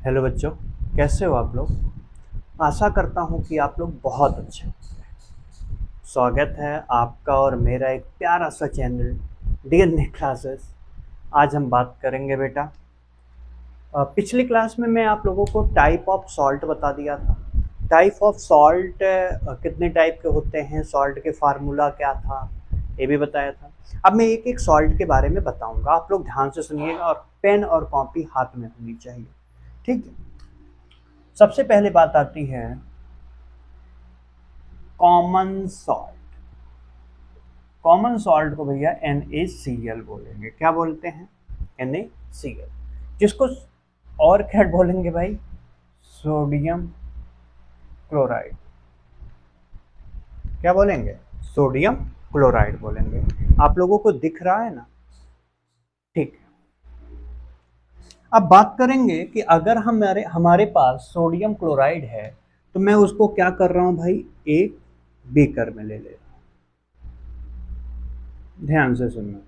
Hello बच्चों, कैसे हो आप लोग। आशा करता हूँ कि आप लोग बहुत अच्छे हैं। स्वागत है आपका और मेरा एक प्यारा सा चैनल डीएनए क्लासेस। आज हम बात करेंगे बेटा, पिछली क्लास में मैं आप लोगों को टाइप ऑफ सॉल्ट बता दिया था। टाइप ऑफ सॉल्ट कितने टाइप के होते हैं, सॉल्ट के फार्मूला क्या था, ये भी बताया था। अब मैं एक एक सॉल्ट के बारे में बताऊंगा, आप लोग ध्यान से सुनिएगा और पेन और कॉपी हाथ में होनी चाहिए, ठीक है। सबसे पहले बात आती है कॉमन सॉल्ट। कॉमन सॉल्ट को भैया NaCl बोलेंगे। क्या बोलते हैं? NaCl, जिसको और क्या बोलेंगे भाई? Sodium chloride. क्या बोलेंगे? सोडियम क्लोराइड बोलेंगे। आप लोगों को दिख रहा है ना? ठीक है। अब बात करेंगे कि अगर हमारे पास सोडियम क्लोराइड है तो मैं उसको क्या कर रहा हूं भाई, एक बीकर में ले रहा हूं। ध्यान से सुनना।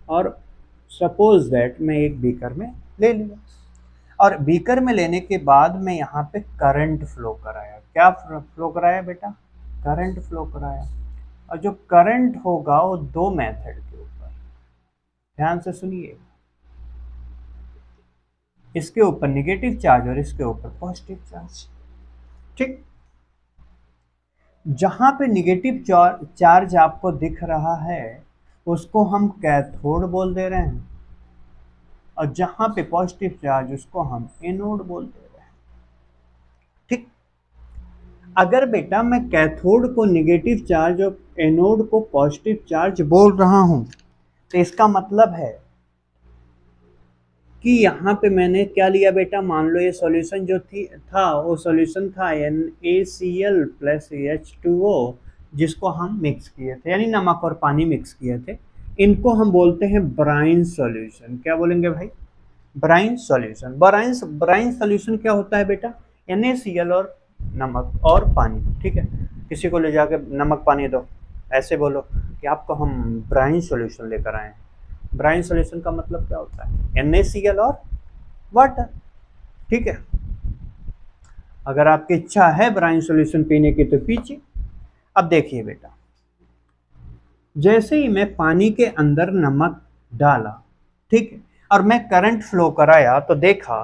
और सपोज दैट मैं एक बीकर में ले लिया, और बीकर में लेने के बाद मैं यहाँ पे करंट फ्लो कराया। क्या फ्लो कराया बेटा? करंट फ्लो कराया। और जो करंट होगा वो दो मेथड के ऊपर, ध्यान से सुनिए, इसके ऊपर निगेटिव चार्ज और इसके ऊपर पॉजिटिव चार्ज। ठीक, जहां पे निगेटिव चार्ज आपको दिख रहा है उसको हम कैथोड बोल दे रहे हैं, और जहां पे पॉजिटिव चार्ज उसको हम एनोड बोल दे रहे हैं। ठीक, अगर बेटा मैं कैथोड को निगेटिव चार्ज और एनोड को पॉजिटिव चार्ज बोल रहा हूं तो इसका मतलब है कि यहाँ पे मैंने क्या लिया बेटा, मान लो ये सॉल्यूशन जो था वो सॉल्यूशन था NaCl प्लस H2O, जिसको हम मिक्स किए थे, यानी नमक और पानी मिक्स किए थे। इनको हम बोलते हैं ब्राइन सॉल्यूशन। क्या बोलेंगे भाई? Brine solution. ब्राइन सॉल्यूशन क्या होता है बेटा? NaCl और नमक और पानी। ठीक है, किसी को ले जाके नमक पानी दो, ऐसे बोलो कि आपको हम ब्राइन सॉल्यूशन लेकर आए हैं। ब्राइन सॉल्यूशन का मतलब क्या होता है? NaCl और वाटर। ठीक है, अगर आपकी इच्छा है ब्राइन सॉल्यूशन पीने की तो पीजिए। अब देखिए बेटा, जैसे ही मैं पानी के अंदर नमक डाला, ठीक है, और मैं करंट फ्लो कराया तो देखा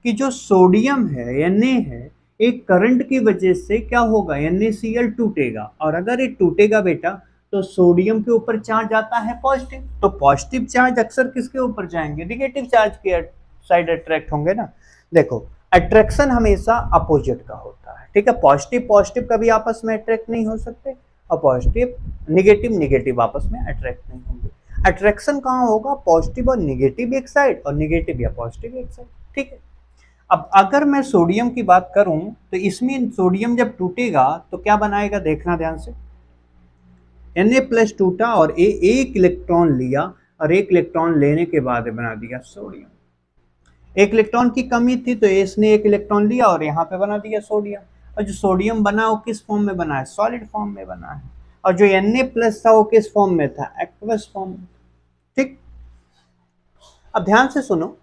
कि जो सोडियम है, Na है, एक करंट की वजह से क्या होगा, NaCl टूटेगा। और अगर ये टूटेगा बेटा तो सोडियम के ऊपर चार्ज आता है पॉजिटिव, तो पॉजिटिव चार्ज अक्सर किसके ऊपर जाएंगे? निगेटिव चार्ज के साइड अट्रैक्ट होंगे ना। देखो, अट्रैक्शन हमेशा अपोजिट का होता है। ठीक है, पॉजिटिव पॉजिटिव कभी आपस में अट्रैक्ट नहीं हो सकते, और पॉजिटिव निगेटिव आपस में अट्रैक्ट नहीं होंगे। अट्रैक्शन कहाँ होगा? पॉजिटिव और निगेटिव एक साइड, और निगेटिव या पॉजिटिव एक साइड। ठीक है, अब अगर मैं सोडियम की बात करूं तो इसमें सोडियम जब टूटेगा तो क्या बनाएगा, देखना ध्यान से। Na प्लस टूटा और एक इलेक्ट्रॉन लिया, और एक इलेक्ट्रॉन लेने के बाद बना दिया सोडियम। एक इलेक्ट्रॉन की कमी थी तो इसने एक इलेक्ट्रॉन लिया और यहाँ पे बना दिया सोडियम। और जो सोडियम बना वो किस फॉर्म में बना है? सॉलिड फॉर्म में बना है। और जो Na प्लस था वो किस फॉर्म में था? एक्वस फॉर्म में। ठीक, अब ध्यान से सुनो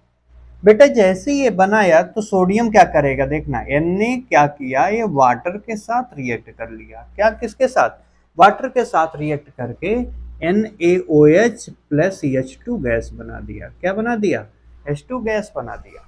बेटा, जैसे ये बनाया तो सोडियम क्या करेगा, देखना। Na क्या किया, ये वाटर के साथ रिएक्ट कर लिया। क्या, किसके साथ? वाटर के साथ रिएक्ट करके NaOH प्लस H2 गैस बना दिया। क्या बना दिया? H2 गैस बना दिया।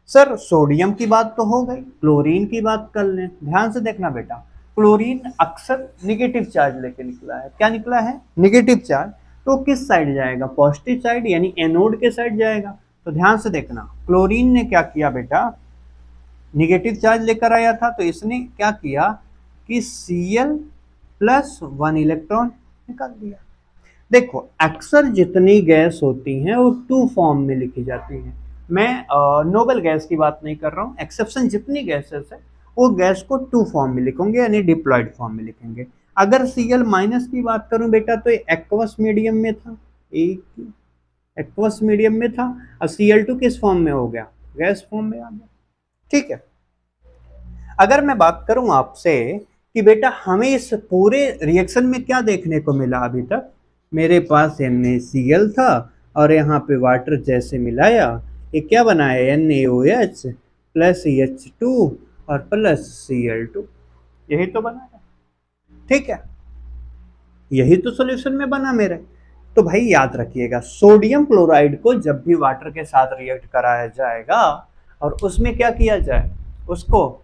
सर सोडियम की बात तो हो गई, क्लोरीन की बात कर लें। ध्यान से देखना बेटा, क्लोरीन अक्सर निगेटिव चार्ज लेके निकला है। क्या निकला है? Negative charge. तो किस साइड जाएगा? पॉजिटिव साइड, यानी एनोड के साइड जाएगा। तो ध्यान से देखना, क्लोरीन ने क्या किया बेटा, निगेटिव चार्ज लेकर आया था, तो इसने क्या किया कि Cl प्लस 1 इलेक्ट्रॉन निकाल दिया। देखो, अक्सर जितनी गैस होती हैं वो टू फॉर्म में लिखी जाती हैं। मैं नोबल गैस की बात नहीं कर रहा हूँ, एक्सेप्शन जितनी गैसेस है वो गैस को टू फॉर्म में लिखेंगे, यानी डिप्लॉयड फॉर्म में लिखेंगे। अगर Cl माइनस की बात करूं बेटा तो एक्वस मीडियम में था, एक एक्वस मीडियम में था, और Cl2 किस फॉर्म में हो गया? गैस फॉर्म में आ गया। ठीक है, अगर मैं बात करूं आपसे कि बेटा हमें इस पूरे रिएक्शन में क्या देखने को मिला अभी तक, मेरे पास NaCl था और यहाँ पे वाटर जैसे मिलाया, ये क्या बना है, NaOH प्लस H2 और प्लस Cl2, यही तो बना है। ठीक है, यही तो सॉल्यूशन में बना मेरे। तो भाई याद रखिएगा, सोडियम क्लोराइड को जब भी वाटर के साथ रिएक्ट कराया जाएगा और उसमें क्या किया जाए, उसको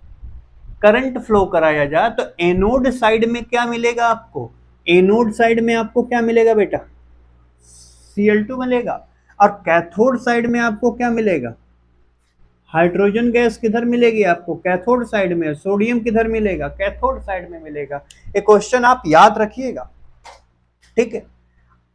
करंट फ्लो कराया जाए, तो एनोड साइड में क्या मिलेगा आपको, एनोड साइड में आपको क्या मिलेगा बेटा, Cl2 मिलेगा। और कैथोड साइड में आपको क्या मिलेगा, हाइड्रोजन गैस किधर मिलेगी आपको, कैथोड साइड में। सोडियम किधर मिलेगा, कैथोड साइड में मिलेगा। ये क्वेश्चन आप याद रखिएगा। ठीक है,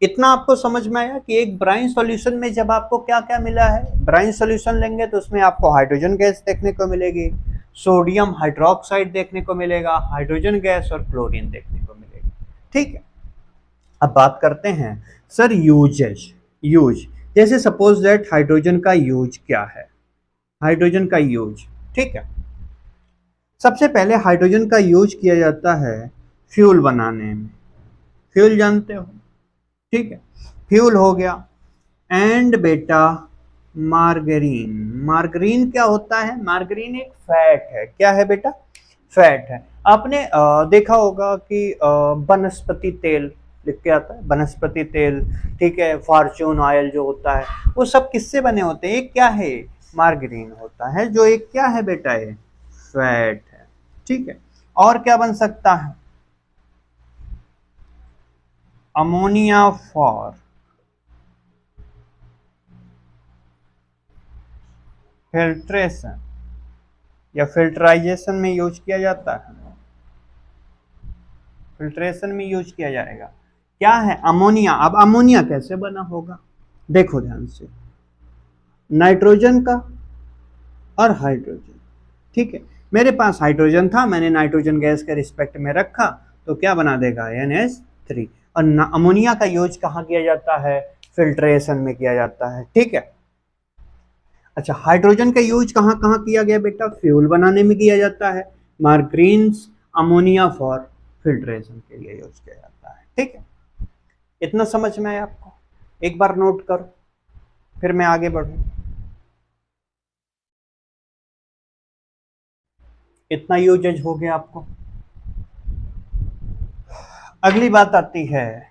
इतना आपको समझ में आया कि एक ब्राइन सॉल्यूशन में जब आपको क्या क्या मिला है, ब्राइन सॉल्यूशन लेंगे तो उसमें आपको हाइड्रोजन गैस देखने को मिलेगी, सोडियम हाइड्रोक्साइड देखने को मिलेगा, हाइड्रोजन गैस और क्लोरीन देखने को मिलेगी। ठीक है, अब बात करते हैं सर यूजेज। यूज, जैसे सपोज दैट हाइड्रोजन का यूज क्या है, हाइड्रोजन का यूज। ठीक है, सबसे पहले हाइड्रोजन का यूज किया जाता है फ्यूल बनाने में। फ्यूल जानते हो, ठीक है, फ्यूल हो गया। एंड बेटा मार्गरीन, मार्गरीन क्या होता है, मार्गरीन एक फैट है। क्या है बेटा, फैट है। आपने देखा होगा कि वनस्पति तेल लिख के आता है, वनस्पति तेल। ठीक है, फॉर्चून ऑयल जो होता है वो सब किससे बने होते हैं, एक क्या है, मार्गरीन होता है, जो एक क्या है बेटा, ये फैट है। ठीक है, और क्या बन सकता है, अमोनिया फॉर फिल्ट्रेशन या फिल्टराइजेशन में यूज किया जाता है, फिल्ट्रेशन में यूज किया जाएगा। क्या है, अमोनिया। अब अमोनिया कैसे बना होगा, देखो ध्यान से, नाइट्रोजन का और हाइड्रोजन। ठीक है, मेरे पास हाइड्रोजन था, मैंने नाइट्रोजन गैस के रिस्पेक्ट में रखा, तो क्या बना देगा, NH3। और अमोनिया का यूज कहाँ किया जाता है, फिल्ट्रेशन में किया जाता है। ठीक है, अच्छा, हाइड्रोजन का यूज कहाँ कहाँ किया गया बेटा, फ्यूल बनाने में किया जाता है, मार्गरीन्स अमोनिया फॉर फिल्ट्रेशन के लिए यूज किया जाता है। ठीक है, इतना समझ में आया आपको, एक बार नोट करो फिर मैं आगे बढ़ूं। इतना यूजेज हो गया आपको। अगली बात आती है,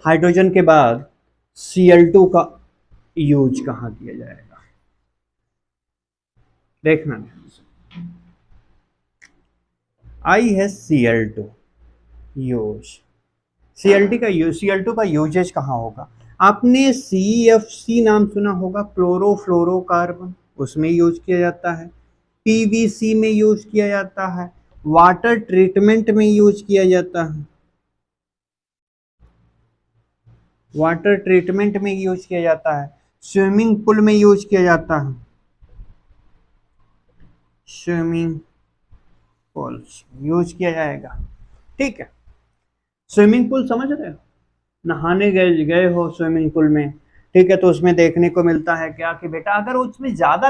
हाइड्रोजन के बाद Cl2 का यूज कहाँ किया जाएगा, देखना ध्यान से। आई है Cl2 यूज, Cl2 का यूजेज कहाँ होगा, आपने CFC नाम सुना होगा, क्लोरोफ्लोरोकार्बन, उसमें यूज किया जाता है, PVC में यूज किया जाता है, वाटर ट्रीटमेंट में यूज किया जाता है, वाटर ट्रीटमेंट में यूज किया जाता है, स्विमिंग पूल में यूज किया जाता है, स्विमिंग पूल यूज किया जाएगा। ठीक है, स्विमिंग पूल समझ रहे हो, नहाने गए गए हो स्विमिंग पूल में। ठीक है, तो उसमें देखने को मिलता है क्या कि बेटा अगर उसमें ज्यादा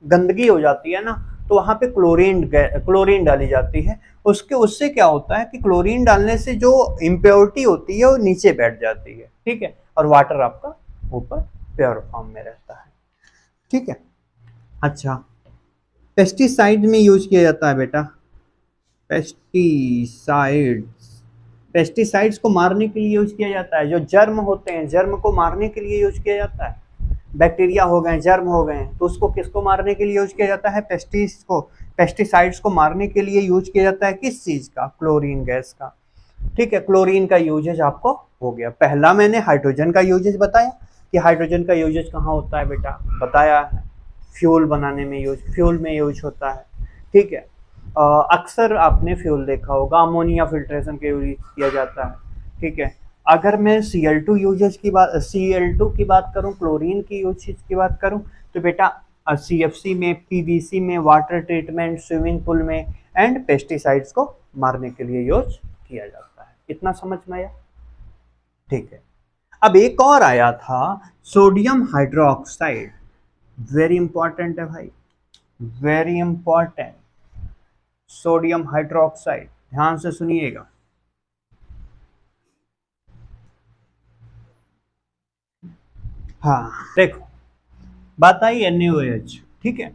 गंदगी हो जाती है ना, तो वहां पे क्लोरीन डाली जाती है। उसके उससे क्या होता है कि क्लोरीन डालने से जो इम्प्योरिटी होती है वो नीचे बैठ जाती है। ठीक है, और वाटर आपका ऊपर प्योर फॉर्म में रहता है। ठीक है, अच्छा, पेस्टिसाइड में यूज किया जाता है बेटा, पेस्टिसाइड्स, पेस्टिसाइड्स को मारने के लिए यूज किया जाता है, जो जर्म होते हैं जर्म को मारने के लिए यूज किया जाता है। बैक्टीरिया हो गए, जर्म हो गए, तो उसको किसको मारने के लिए यूज किया जाता है, पेस्टिसाइड्स को मारने के लिए यूज किया जाता है, किस चीज का, क्लोरीन गैस का। ठीक है, क्लोरीन का यूजेज आपको हो गया। पहला मैंने हाइड्रोजन का यूजेज बताया कि हाइड्रोजन का यूजेज कहाँ होता है बेटा, बताया है, फ्यूल बनाने में यूज, फ्यूल में यूज होता है। ठीक है, अक्सर आपने फ्यूल देखा होगा, अमोनिया फिल्ट्रेशन के यूज किया जाता है। ठीक है, अगर मैं Cl2 यूजेज की बात, Cl2 की बात करूं, क्लोरीन की यूजेज की बात करूं, तो बेटा CFC में, PVC में, वाटर ट्रीटमेंट, स्विमिंग पूल में एंड पेस्टिसाइड्स को मारने के लिए यूज किया जाता है। इतना समझ में आया। ठीक है, अब एक और आया था सोडियम हाइड्रोक्साइड, वेरी इंपॉर्टेंट है भाई, वेरी इंपॉर्टेंट, सोडियम हाइड्रोक्साइड, ध्यान से सुनिएगा। हाँ देखो, बात आई NaOH, ठीक है।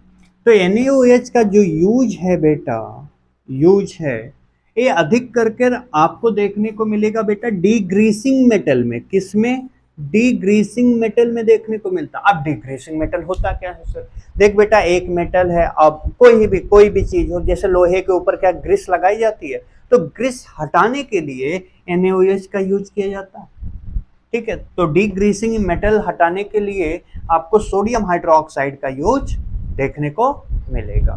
तो NaOH का जो यूज है बेटा, यूज है, ये अधिक करके आपको देखने को मिलेगा बेटा डीग्रीसिंग मेटल में। किसमें? डीग्रीसिंग मेटल में देखने को मिलता। अब डीग्रीसिंग मेटल होता क्या है सर? देख बेटा, एक मेटल है, अब कोई भी चीज हो, जैसे लोहे के ऊपर क्या ग्रीस लगाई जाती है, तो ग्रीस हटाने के लिए NaOH का यूज किया जाता है, ठीक है। तो डीग्रीसिंग मेटल हटाने के लिए आपको सोडियम हाइड्रोक्साइड का यूज देखने को मिलेगा।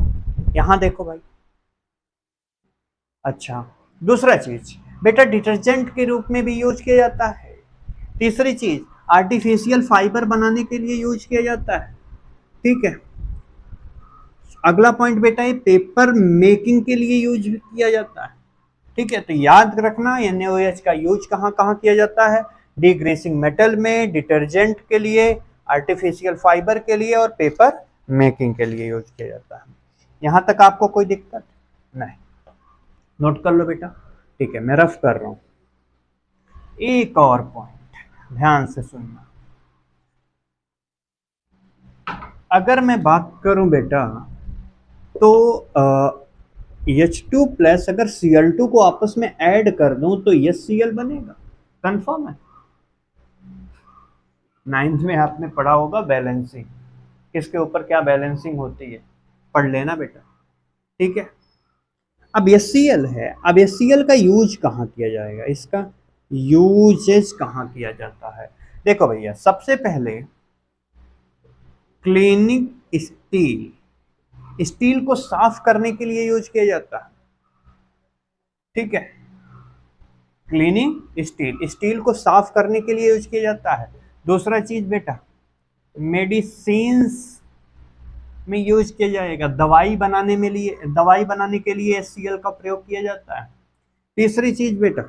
यहां देखो भाई। अच्छा, दूसरा चीज बेटा, डिटर्जेंट के रूप में भी यूज किया जाता है। तीसरी चीज, आर्टिफिशियल फाइबर बनाने के लिए यूज किया जाता है, ठीक है। अगला पॉइंट बेटा, ये पेपर मेकिंग के लिए यूज किया जाता है, ठीक है। तो याद रखना NaOH का यूज कहाँ कहाँ किया जाता है? डीग्रेसिंग मेटल में, डिटर्जेंट के लिए, आर्टिफिशियल फाइबर के लिए और पेपर मेकिंग के लिए यूज किया जाता है। यहां तक आपको कोई दिक्कत नहीं? नोट कर लो बेटा, ठीक है, मैं रफ कर रहा हूं। एक और पॉइंट ध्यान से सुनना। अगर मैं बात करूं बेटा, तो H2 प्लस अगर Cl2 को आपस में ऐड कर दूं तो HCl बनेगा, कंफर्म है? 9th में आपने पढ़ा होगा बैलेंसिंग, किसके ऊपर क्या बैलेंसिंग होती है, पढ़ लेना बेटा, ठीक है। अब HCl है, अब HCl का यूज कहाँ किया जाएगा, इसका यूजेस कहाँ किया जाता है? देखो भैया, सबसे पहले क्लीनिंग स्टील, स्टील को साफ करने के लिए यूज किया जाता है, ठीक है। क्लीनिंग स्टील, स्टील को साफ करने के लिए यूज किया जाता है। दूसरा चीज बेटा, मेडिसिन्स में यूज किया जाएगा, दवाई बनाने के लिए HCl का प्रयोग किया जाता है। तीसरी चीज बेटा,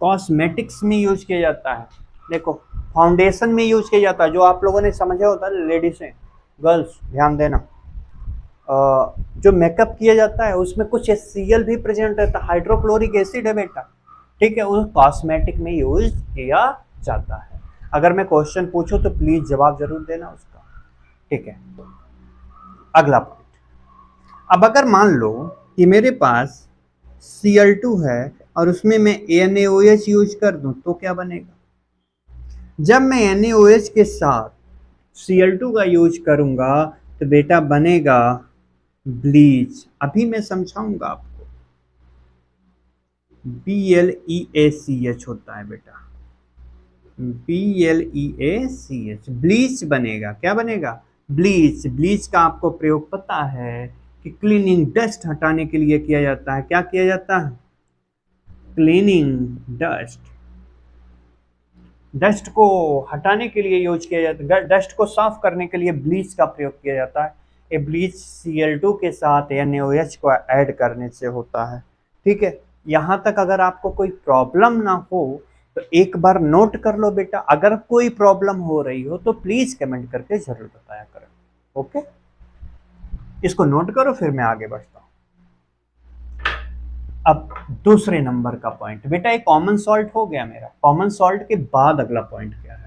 कॉस्मेटिक्स में यूज किया जाता है। देखो, फाउंडेशन में यूज किया जाता है, जो आप लोगों ने समझा होता है, लेडीज हैं, गर्ल्स ध्यान देना, जो मेकअप किया जाता है उसमें कुछ HCl भी प्रेजेंट रहता है, हाइड्रोक्लोरिक एसिड है बेटा, ठीक है, उस कॉस्मेटिक में यूज किया जाता है। अगर मैं क्वेश्चन पूछूं तो प्लीज जवाब जरूर देना उसका, ठीक है। अगला पॉइंट, अब अगर मान लो कि मेरे पास Cl2 है और उसमें मैं NaOH यूज कर दूं तो क्या बनेगा? जब मैं NaOH के साथ Cl2 का यूज करूंगा तो बेटा बनेगा ब्लीच। अभी मैं समझाऊंगा आपको। BLEACH होता है बेटा, BLEACH, ब्लीच बनेगा। क्या बनेगा? ब्लीच। ब्लीच का आपको प्रयोग पता है कि क्लीनिंग डस्ट हटाने के लिए किया जाता है। क्या किया जाता है? क्लीनिंग डस्ट को हटाने के लिए यूज किया जाता है, डस्ट को साफ करने के लिए ब्लीच का प्रयोग किया जाता है। ये ब्लीच Cl2 के साथ NaOH को ऐड करने से होता है, ठीक है। यहाँ तक अगर आपको कोई प्रॉब्लम ना हो तो एक बार नोट कर लो बेटा, अगर कोई प्रॉब्लम हो रही हो तो प्लीज कमेंट करके जरूर बताया करें, ओके। इसको नोट करो, फिर मैं आगे बढ़ता हूँ। अब दूसरे नंबर का पॉइंट बेटा, एक कॉमन सॉल्ट हो गया मेरा। कॉमन सॉल्ट के बाद अगला पॉइंट क्या है?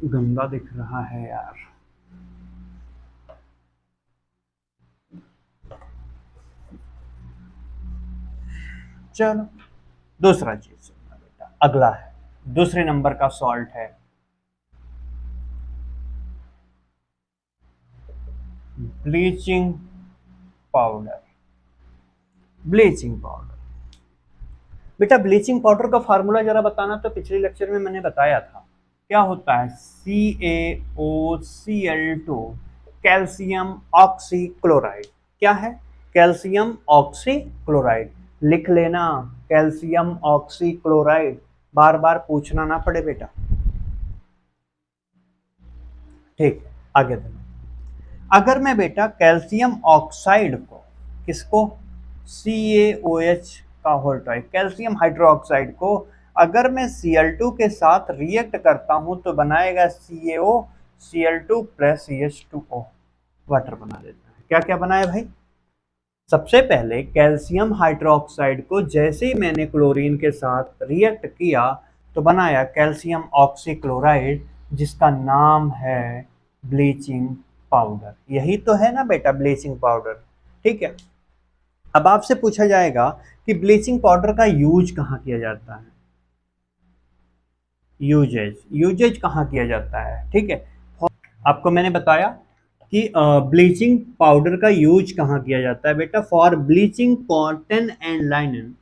गंदा दिख रहा है यार। चलो, दूसरा चीज सुनना बेटा, अगला है, दूसरे नंबर का सॉल्ट है ब्लीचिंग पाउडर। ब्लीचिंग पाउडर बेटा, ब्लीचिंग पाउडर का फार्मूला जरा बताना। तो पिछले लेक्चर में मैंने बताया था, क्या होता है? CaOCl2, calcium oxychloride. क्या है? Calcium oxychloride. लिख लेना, कैल्शियम ऑक्सीक्लोराइड, बार बार पूछना ना पड़े बेटा, ठीक है। आगे देखो, अगर मैं बेटा कैल्शियम ऑक्साइड को, किसको? CaOH का होल टाइप, कैल्शियम हाइड्रोक्साइड को अगर मैं Cl2 के साथ रिएक्ट करता हूं तो बनाएगा CaO, Cl2 plus CH2O water बना देता है। क्या क्या बनाया भाई? सबसे पहले कैल्शियम हाइड्रोक्साइड को जैसे ही मैंने क्लोरीन के साथ रिएक्ट किया तो बनाया कैल्शियम ऑक्सीक्लोराइड, जिसका नाम है ब्लीचिंग पाउडर। यही तो है ना बेटा ब्लीचिंग पाउडर, ठीक है। अब आपसे पूछा जाएगा कि ब्लीचिंग पाउडर का यूज कहाँ किया जाता है, यूजेज कहाँ किया जाता है, ठीक है। आपको मैंने बताया कि ब्लीचिंग पाउडर का यूज कहाँ किया जाता है बेटा, for bleaching cotton and लाइनन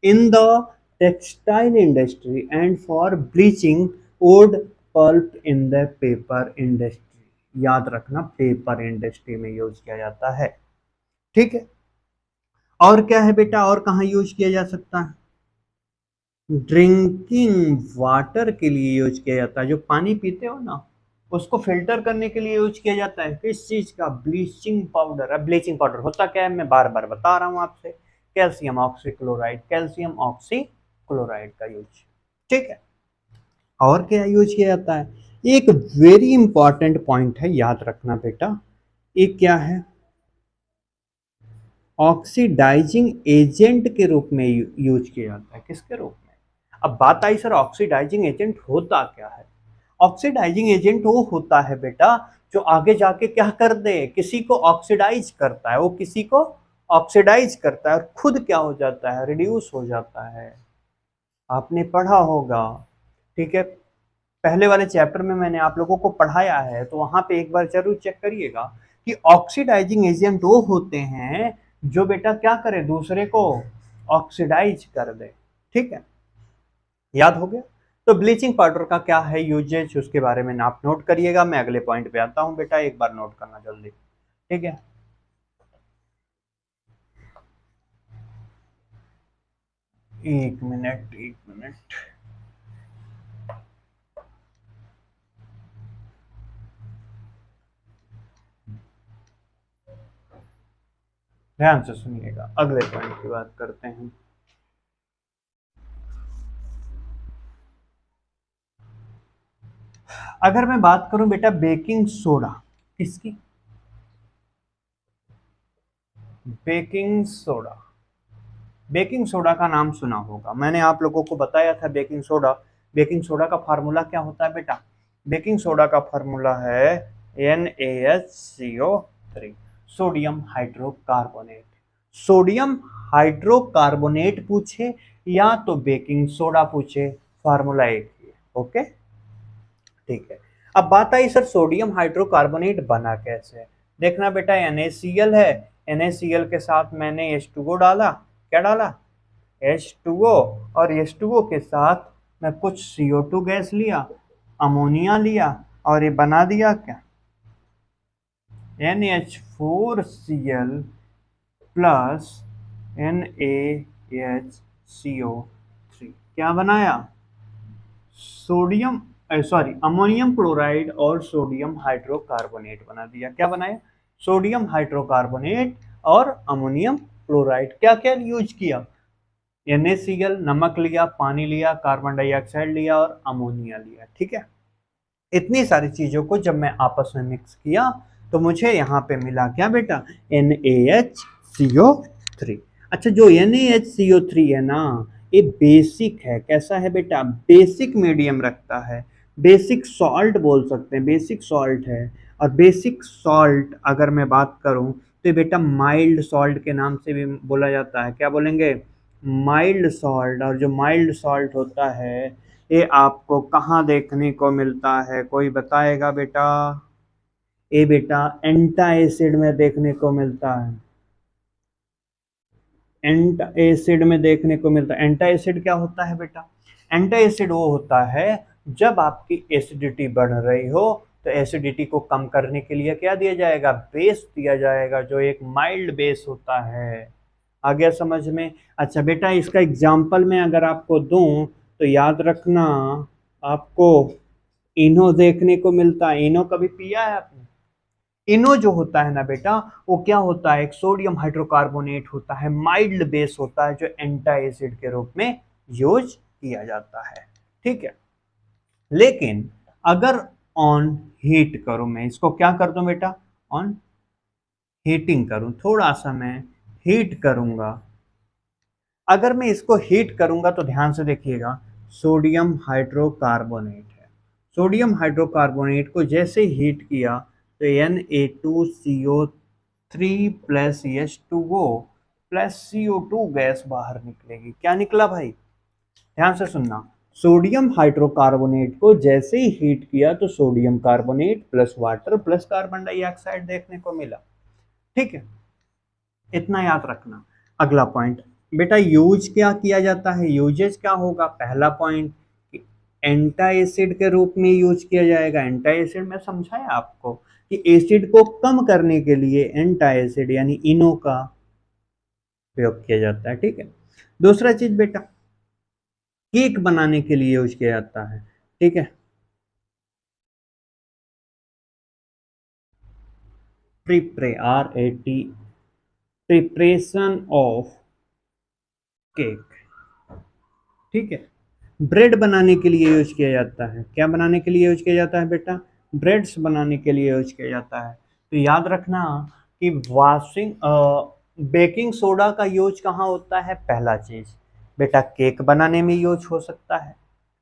in the textile industry and for bleaching wood pulp in the paper industry. याद रखना, पेपर इंडस्ट्री में यूज किया जाता है, ठीक है। और क्या है बेटा, और कहाँ यूज किया जा सकता है? ड्रिंकिंग वाटर के लिए यूज किया जाता है। जो पानी पीते हो ना, उसको फिल्टर करने के लिए यूज किया जाता है। किस चीज का? Bleaching powder. अब ब्लीचिंग पाउडर होता क्या है, मैं बार बार बता रहा हूं आपसे, कैल्शियम ऑक्सीक्लोराइड, कैल्शियम ऑक्सीक्लोराइड का यूज, ठीक है। और क्या यूज किया जाता है? एक वेरी इंपॉर्टेंट पॉइंट है, याद रखना बेटा। एक क्या है? ऑक्सीडाइजिंग एजेंट के रूप में यूज किया जाता है। किसके रूप में? अब बात आई सर ऑक्सीडाइजिंग एजेंट होता क्या है? ऑक्सीडाइजिंग एजेंट वो होता है बेटा जो आगे जाके क्या कर दे, किसी को ऑक्सीडाइज करता है। वो किसी को ऑक्सीडाइज करता है और खुद क्या हो जाता है, रिड्यूस हो जाता है। आपने पढ़ा होगा, ठीक है। पहले वाले चैप्टर में मैंने आप लोगों को पढ़ाया है, तो वहां पे एक बार जरूर चेक करिएगा कि ऑक्सीडाइजिंग एजेंट वो होते हैं जो बेटा क्या करे, दूसरे को ऑक्सीडाइज कर दे, ठीक है। याद हो गया? तो ब्लीचिंग पाउडर का क्या है यूजेज, उसके बारे में आप नोट करिएगा। मैं अगले पॉइंट पे आता हूं बेटा, एक बार नोट करना जल्दी, ठीक है। एक मिनट, एक मिनट। ध्यान से सुनिएगा, अगले पॉइंट की बात करते हैं। अगर मैं बात करूं बेटा बेकिंग सोडा, किसकी? Baking soda. बेकिंग सोडा का नाम सुना होगा, मैंने आप लोगों को बताया था बेकिंग सोडा। बेकिंग सोडा का फार्मूला क्या होता है बेटा? बेकिंग सोडा का फार्मूला है NaHCO3, sodium hydrocarbonate. Sodium hydrocarbonate पूछे या तो बेकिंग सोडा पूछे, फार्मूला एक ही है, ओके, ठीक है। अब बात आई सर सोडियम हाइड्रोकार्बोनेट बना कैसे? देखना बेटा NaCl है, NaCl के साथ मैंने H2O डाला। क्या डाला? H2O। और H2O के साथ मैं कुछ CO2 गैस लिया, अमोनिया लिया, और ये बना दिया क्या, NH4Cl प्लस NaHCO3। क्या बनाया? सोडियम, सॉरी, अमोनियम क्लोराइड और सोडियम हाइड्रोकार्बोनेट बना दिया। क्या बनाया? सोडियम हाइड्रोकार्बोनेट और अमोनियम क्लोराइड। क्या क्या यूज किया? NaCl, नमक लिया, पानी लिया, कार्बन डाइऑक्साइड लिया और अमोनिया लिया, ठीक है। इतनी सारी चीजों को जब मैं आपस में मिक्स किया तो मुझे यहाँ पे मिला क्या बेटा, NaHCO3। अच्छा, जो NaHCO3 है ना, ये बेसिक है। कैसा है बेटा? बेसिक मीडियम रखता है, बेसिक सॉल्ट बोल सकते हैं, बेसिक सॉल्ट है। और बेसिक सॉल्ट अगर मैं बात करूं तो बेटा माइल्ड सॉल्ट के नाम से भी बोला जाता है। क्या बोलेंगे? Mild salt. और जो माइल्ड सॉल्ट होता है ये आपको कहाँ देखने को मिलता है, कोई बताएगा बेटा? ये बेटा एंटा एसिड में देखने को मिलता है। एंटा एसिड में देखने को मिलता है। एंटा एसिड क्या होता है बेटा? एंटा एसिड वो होता है जब आपकी एसिडिटी बढ़ रही हो तो एसिडिटी को कम करने के लिए क्या दिया जाएगा? बेस दिया जाएगा, जो एक माइल्ड बेस होता है। आ गया समझ में? अच्छा बेटा, इसका एग्जाम्पल मैं अगर आपको दूं तो याद रखना, आपको इनो देखने को मिलता है। इनो कभी पिया है आपने? इनो जो होता है ना बेटा, वो क्या होता है? एक सोडियम हाइड्रोकार्बोनेट होता है, माइल्ड बेस होता है, जो एंटा एसिड के रूप में यूज किया जाता है, ठीक है। लेकिन अगर ऑन हीट करूं, मैं इसको क्या कर दूं बेटा, ऑन हीटिंग करूं, थोड़ा सा मैं हीट करूंगा। अगर मैं इसको हीट करूंगा तो ध्यान से देखिएगा, सोडियम हाइड्रोकार्बोनेट है, सोडियम हाइड्रोकार्बोनेट को जैसे हीट किया तो Na2CO3 plus H2O plus CO2 gas बाहर निकलेगी। क्या निकला भाई, ध्यान से सुनना, सोडियम हाइड्रोकार्बोनेट को जैसे ही हीट किया तो sodium carbonate plus water plus carbon dioxide देखने को मिला। ठीक है, इतना याद रखना। अगला पॉइंट बेटा, यूज क्या किया जाता है, यूजेज क्या होगा, पहला पॉइंट एंटा एसिड के रूप में यूज किया जाएगा। एंटा एसिड में समझाया आपको कि एसिड को कम करने के लिए एंटा एसिड यानी इनो का प्रयोग किया जाता है। ठीक है, दूसरा चीज बेटा, केक बनाने के लिए यूज किया जाता है। ठीक है, प्रिपरेशन ऑफ केक। ठीक है, ब्रेड बनाने के लिए यूज किया जाता है। क्या बनाने के लिए यूज किया जाता है बेटा, ब्रेड्स बनाने के लिए यूज किया जाता है। तो याद रखना कि वॉशिंग बेकिंग सोडा का यूज कहाँ होता है, पहला चीज बेटा केक बनाने में यूज हो सकता है।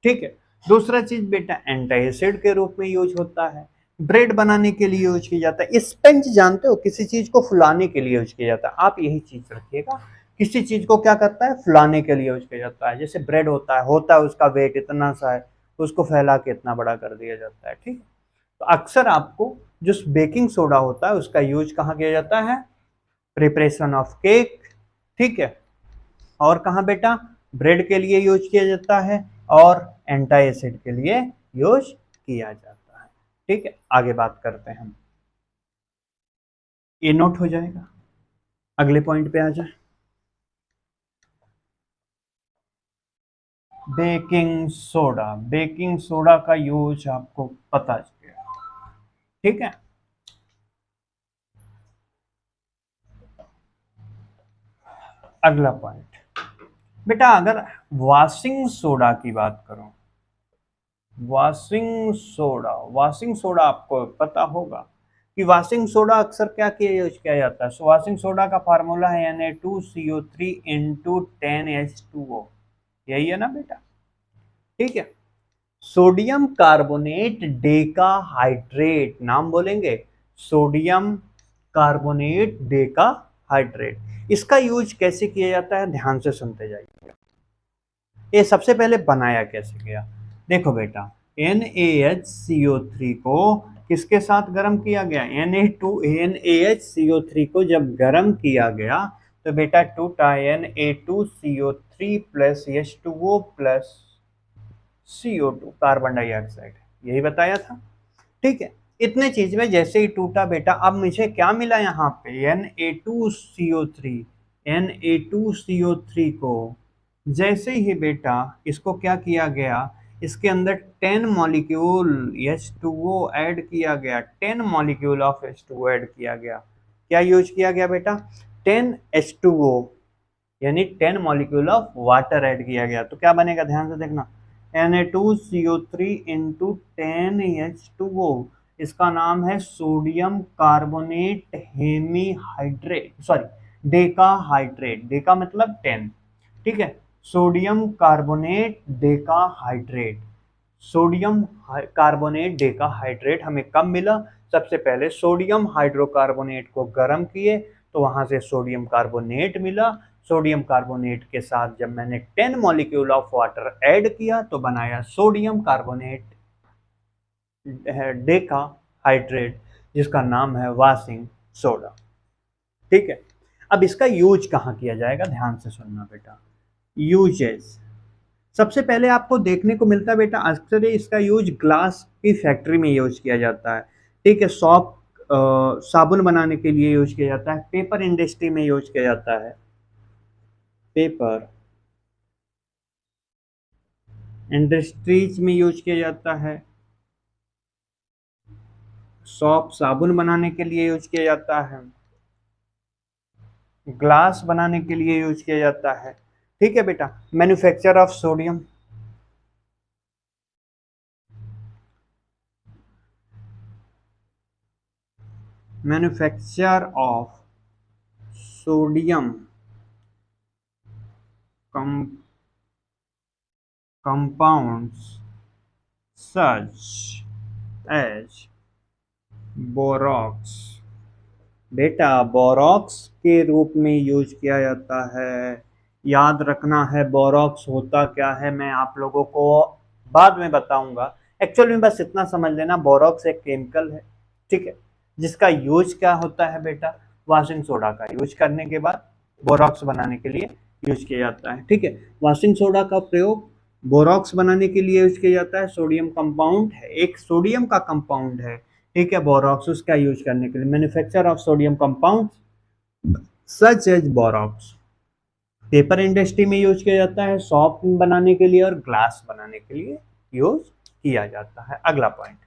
ठीक है, दूसरा चीज बेटा एंटी एसिड के रूप में यूज होता है, ब्रेड बनाने के लिए यूज किया जाता है। स्पंज जानते हो, किसी चीज को फुलाने के लिए यूज किया जाता है, आप यही चीज रखिएगा, किसी चीज को क्या करता है, फुलाने के लिए यूज किया जाता है। जैसे ब्रेड होता है उसका वेट इतना सा है, उसको फैला के इतना बड़ा कर दिया जाता है। ठीक है, तो अक्सर आपको जो बेकिंग सोडा होता है उसका यूज कहाँ किया जाता है, प्रिपरेशन ऑफ केक। ठीक है, और कहाँ बेटा, ब्रेड के लिए यूज किया जाता है और एंटी एसिड के लिए यूज किया जाता है। ठीक है, आगे बात करते हैं हम, ये नोट हो जाएगा। अगले पॉइंट पे आ जाए, बेकिंग सोडा। बेकिंग सोडा का यूज आपको पता चलेगा। ठीक है, अगला पॉइंट बेटा, अगर वॉशिंग सोडा की बात करूं, वॉशिंग सोडा आपको पता होगा कि वॉशिंग सोडा अक्सर क्या किया यूज किया जाता है। वॉशिंग सोडा का फार्मूला है Na2CO3 इंटू 10H2O, यही है ना बेटा। ठीक है, सोडियम कार्बोनेट डेका हाइड्रेट, नाम बोलेंगे, सोडियम कार्बोनेट डेका हाइड्रेट। इसका यूज कैसे किया जाता है, ध्यान से सुनते जाइए। ये सबसे पहले बनाया कैसे गया, देखो बेटा, NaHCO3 को किसके साथ गर्म किया गया, NaHCO3 को जब गर्म किया गया तो बेटा टूटा Na2CO3 plus H2O plus CO2 carbon dioxide, यही बताया था। ठीक है, इतने चीज में जैसे ही टूटा बेटा, अब मुझे क्या मिला यहाँ पे, Na2CO3। Na2CO3 को जैसे ही बेटा इसको क्या किया गया, इसके अंदर 10 मॉलिक्यूल H2O ऐड किया गया, 10 मॉलिक्यूल ऑफ H2O ऐड किया गया। क्या यूज किया गया बेटा, 10H2O यानी 10 मॉलिक्यूल ऑफ वाटर ऐड किया गया। तो क्या बनेगा, ध्यान से देखना, Na2CO3 इंटू 10H2O, इसका नाम है sodium carbonate hemihydrate, sorry decahydrate, Deka मतलब 10। ठीक है, sodium carbonate decahydrate, sodium carbonate decahydrate हमें कब मिला, सबसे पहले सोडियम हाइड्रोकार्बोनेट को गर्म किए तो वहां से सोडियम कार्बोनेट मिला। सोडियम कार्बोनेट के साथ जब मैंने 10 मॉलिक्यूल ऑफ वाटर ऐड किया तो बनाया सोडियम कार्बोनेट डेका हाइड्रेट, जिसका नाम है वॉशिंग सोडा। ठीक है, अब इसका यूज कहाँ किया जाएगा, ध्यान से सुनना बेटा। यूजेस सबसे पहले आपको देखने को मिलता है बेटा, अक्सर इसका यूज ग्लास की फैक्ट्री में यूज किया जाता है। ठीक है, साबुन बनाने के लिए यूज किया जाता है, पेपर इंडस्ट्री में यूज किया जाता है, पेपर इंडस्ट्रीज में यूज किया जाता है, साबुन बनाने के लिए यूज किया जाता है, ग्लास बनाने के लिए यूज किया जाता है। ठीक है बेटा, manufacture of sodium, manufacture of sodium compounds such as borax. बेटा बोरॉक्स के रूप में यूज किया जाता है। याद रखना है बोरॉक्स होता क्या है, मैं आप लोगों को बाद में बताऊंगा। एक्चुअल में बस इतना समझ लेना, बोरॉक्स एक केमिकल है, ठीक है, जिसका यूज क्या होता है बेटा, वॉशिंग सोडा का यूज करने के बाद बोरॉक्स बनाने के लिए यूज किया जाता है, ठीक है। वॉशिंग सोडा का प्रयोग बोरॉक्स बनाने के लिए यूज किया जाता है। सोडियम कंपाउंड है, एक सोडियम का कंपाउंड है, ठीक है, बोरॉक्स, उसका यूज करने के लिए manufacture of sodium compound such as borax. Paper industry में यूज किया जाता है, सॉफ्ट बनाने के लिए और ग्लास बनाने के लिए यूज किया जाता है। अगला पॉइंट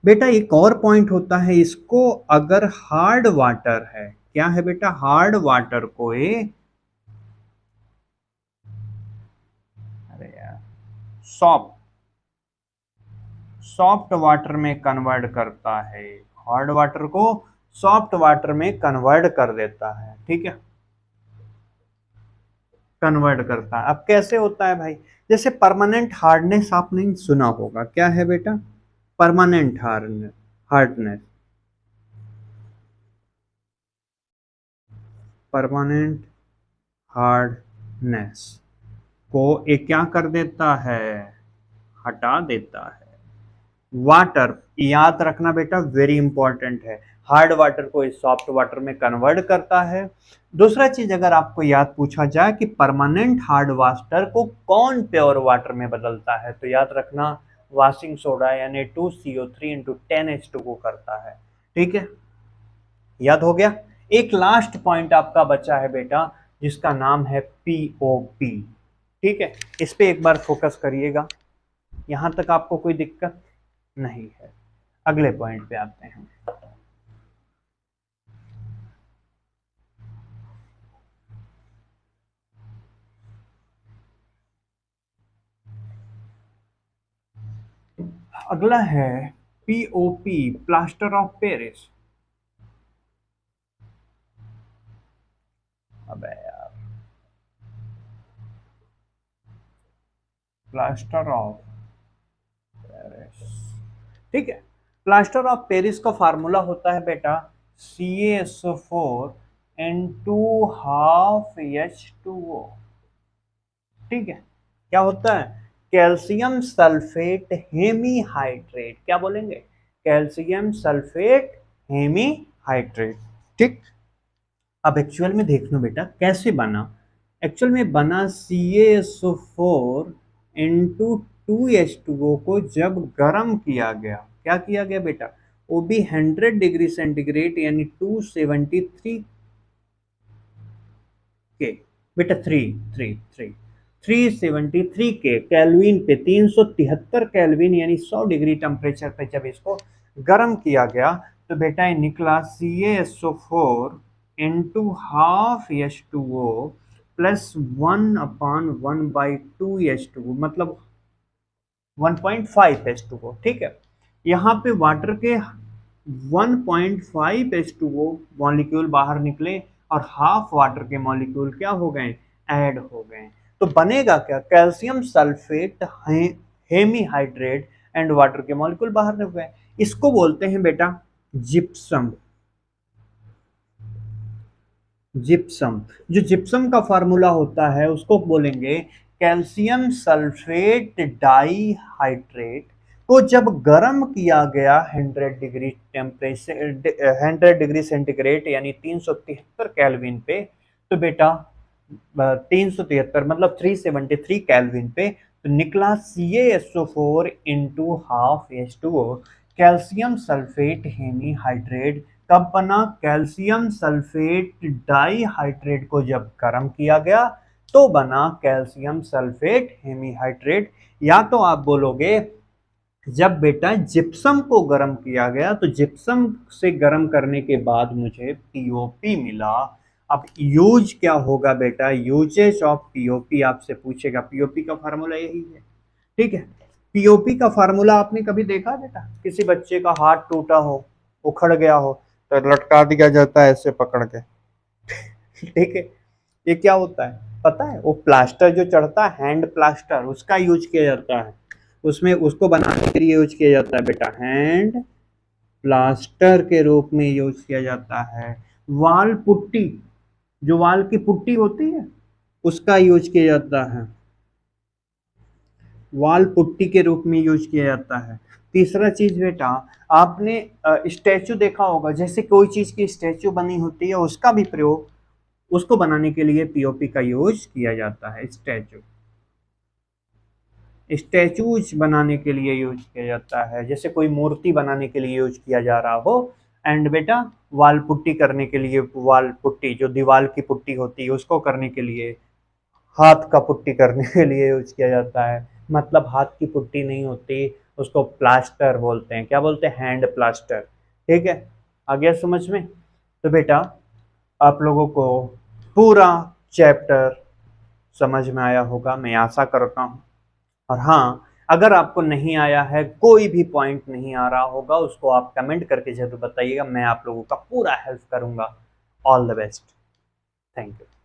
बेटा, एक और पॉइंट होता है, इसको अगर हार्ड वाटर है, क्या है बेटा, हार्ड वाटर को अरे यार सॉफ्ट सॉफ्ट वाटर में कन्वर्ट करता है, हार्ड वाटर को सॉफ्ट वाटर में कन्वर्ट कर देता है, ठीक है, कन्वर्ट करता है। अब कैसे होता है भाई, जैसे परमानेंट हार्डनेस आपने सुना होगा, क्या है बेटा, परमानेंट हार्डनेस, परमानेंट हार्डनेस को एक क्या कर देता है, हटा देता है। वाटर, याद रखना बेटा, वेरी इंपॉर्टेंट है, हार्ड वाटर को इस सॉफ्ट वाटर में कन्वर्ट करता है। दूसरा चीज अगर आपको याद पूछा जाए कि परमानेंट हार्ड वाटर को कौन प्योर वाटर में बदलता है, तो याद रखना वॉशिंग सोडा यानी 2CO3 इंटू 10H2O करता है, ठीक है, याद हो गया। एक लास्ट पॉइंट आपका बचा है बेटा, जिसका नाम है पीओपी, ठीक है, इस पे एक बार फोकस करिएगा, यहां तक आपको कोई दिक्कत नहीं है। अगले पॉइंट पे आते हैं। अगला है पीओपी, प्लास्टर ऑफ पेरिस। अबे यार, प्लास्टर ऑफ पेरिस, ठीक है, प्लास्टर ऑफ पेरिस का फार्मूला होता है बेटा CaSO4 N2 ½ H2O, ठीक है, क्या होता है, कैल्शियम सल्फेट हेमीहाइड्रेट, क्या बोलेंगे, कैल्शियम सल्फेट हेमीहाइड्रेट, ठीक। अब एक्चुअल में देख लो बेटा कैसे बना, एक्चुअल में बना CaSO4 N2 2H2O को जब गर्म किया गया, क्या किया गया बेटा, वो भी 100 डिग्री सेंटीग्रेड यानी 273 के, बेटा थ्री थ्री थ्री 373 के कैलविन पे, 373 केल्विन यानी 100 डिग्री टेम्परेचर पे जब इसको गर्म किया गया, तो बेटा ये निकला CaSO4 N2 ½ H2O plus 1/1/2H2O, मतलब 1.5H2O, ठीक है। यहाँ पे वाटर के 1.5H2O मॉलिक्यूल बाहर निकले और हाफ वाटर के मॉलिक्यूल क्या हो गए, ऐड हो गए, तो बनेगा क्या, calcium sulphate hemihydrate and water के मॉलिक्यूल बाहर निकल गए, इसको बोलते हैं बेटा जिप्सम। जिप्सम, जो जिप्सम का फार्मूला होता है उसको बोलेंगे कैल्शियम सल्फेट डाइहाइड्रेट को जब गर्म किया गया 100 डिग्री सेंटीग्रेड यानी 373 केल्विन पे, तो बेटा 373 मतलब 373 केल्विन पे, तो निकला CaSO4 N2 ½ H2O, calcium sulphate hemihydrate. कब बना, कैल्शियम सल्फेट डाइहाइड्रेट को जब गर्म किया गया तो बना कैल्शियम सल्फेट हेमीहाइड्रेट। या तो आप बोलोगे जब बेटा जिप्सम को गर्म किया गया, तो जिप्सम से गर्म करने के बाद मुझे पीओपी मिला। अब यूज क्या होगा बेटा, यूजेज ऑफ पीओपी आपसे पूछेगा, पीओपी का फार्मूला यही है, ठीक है। पीओपी का फार्मूला आपने कभी देखा बेटा, किसी बच्चे का हाथ टूटा हो, उखड़ गया हो, तो लटका दिया जाता है ऐसे पकड़ के। ठीक है। ये क्या होता है पता है? वो प्लास्टर जो चढ़ता है, हैंड प्लास्टर, उसका यूज किया जाता है। उसमें उसको बनाने के लिए यूज किया जाता है बेटा, हैंड प्लास्टर के रूप में यूज किया जाता है। वाल पुट्टी, जो वाल की पुट्टी होती है, उसका यूज किया जाता है, वाल पुट्टी के रूप में यूज किया जाता है। तीसरा चीज बेटा, आपने स्टैचू देखा होगा, जैसे कोई चीज की स्टैचू बनी होती है, उसका भी प्रयोग, उसको बनाने के लिए पीओपी का यूज किया जाता है। स्टैचू, स्टैचूज बनाने के लिए यूज किया जाता है, जैसे कोई मूर्ति बनाने के लिए यूज किया जा रहा हो। एंड बेटा, वाल पुट्टी करने के लिए, वाल पुट्टी जो दीवार की पुट्टी होती है उसको करने के लिए, हाथ का पुट्टी करने के लिए यूज किया जाता है। मतलब हाथ की पुट्टी नहीं होती, उसको प्लास्टर बोलते हैं। क्या बोलते हैं? Hand plaster. ठीक है, आ गया समझ में? तो बेटा, आप लोगों को पूरा चैप्टर समझ में आया होगा, मैं आशा करता हूँ। और हाँ, अगर आपको नहीं आया है, कोई भी पॉइंट नहीं आ रहा होगा, उसको आप कमेंट करके जरूर बताइएगा, मैं आप लोगों का पूरा हेल्प करूंगा। All the best. Thank you.